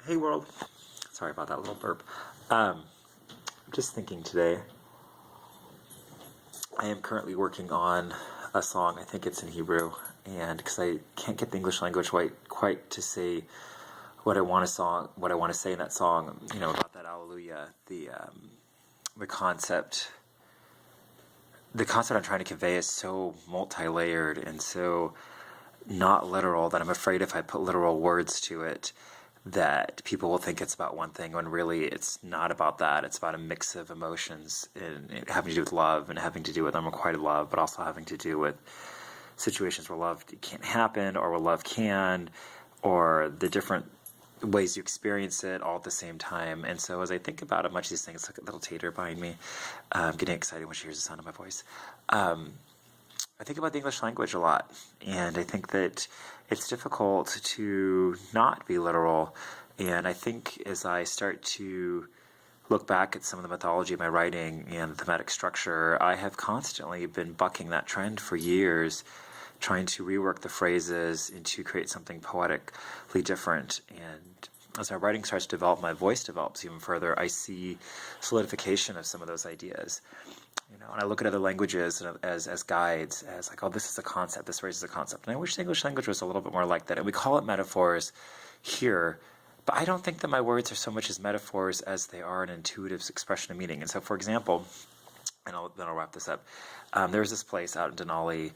Hey world. Sorry about that little burp. I'm just thinking today. I am currently working on a song. I think it's in Hebrew, and because I can't get the English language quite to say what I want to say in that song. About that Alleluia. The concept. The concept I'm trying to convey is so multi-layered and so not literal that I'm afraid if I put literal words to it, that people will think it's about one thing when really it's not about that. It's about a mix of emotions and having to do with love and having to do with unrequited love, but also having to do with situations where love can't happen or where love can, or the different ways you experience it all at the same time. And so as I think about a bunch of these things, like a little tater behind me, getting excited when she hears the sound of my voice. I think about the English language a lot, and I think that it's difficult to not be literal. And I think as I start to look back at some of the mythology of my writing and the thematic structure, I have constantly been bucking that trend for years, trying to rework the phrases and to create something poetically different. And as my writing starts to develop, my voice develops even further, I see solidification of some of those ideas. And I look at other languages as guides, as like, oh, this is a concept, this phrase is a concept. And I wish the English language was a little bit more like that. And we call it metaphors here, but I don't think that my words are so much as metaphors as they are an intuitive expression of meaning. And so, for example, and then I'll wrap this up. There was this place out in Denali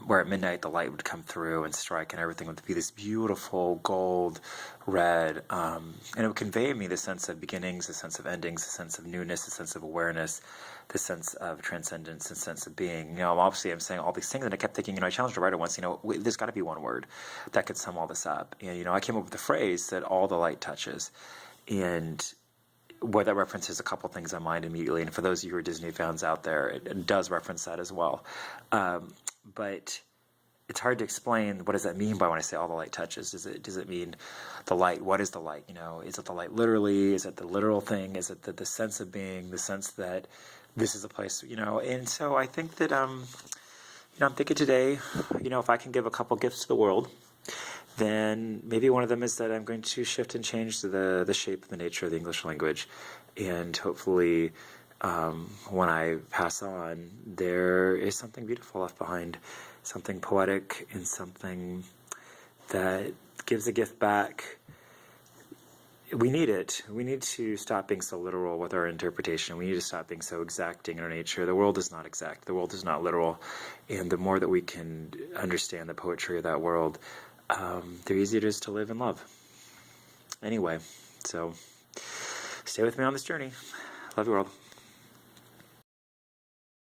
where at midnight the light would come through and strike, and everything would be this beautiful gold red, and it would convey me the sense of beginnings, the sense of endings, the sense of newness, the sense of awareness, the sense of transcendence, the sense of being. Obviously I'm saying all these things, and I kept thinking, I challenged a writer once, there's got to be one word that could sum all this up. And, I came up with the phrase that all the light touches. And where that references a couple things on mind immediately, and for those of you who are Disney fans out there, it does reference that as well. But it's hard to explain what does that mean by when I say all the light touches. Does it mean the light? What is the light? Is it the light literally? Is it the literal thing? Is it the sense of being? The sense that this is a place? And so I think that I'm thinking today, if I can give a couple gifts to the world, then maybe one of them is that I'm going to shift and change the shape and the nature of the English language. And hopefully, when I pass on, there is something beautiful left behind, something poetic and something that gives a gift back. We need it. We need to stop being so literal with our interpretation. We need to stop being so exacting in our nature. The world is not exact. The world is not literal. And the more that we can understand the poetry of that world, the easier it is to live and love. Anyway, so stay with me on this journey. Love you, world.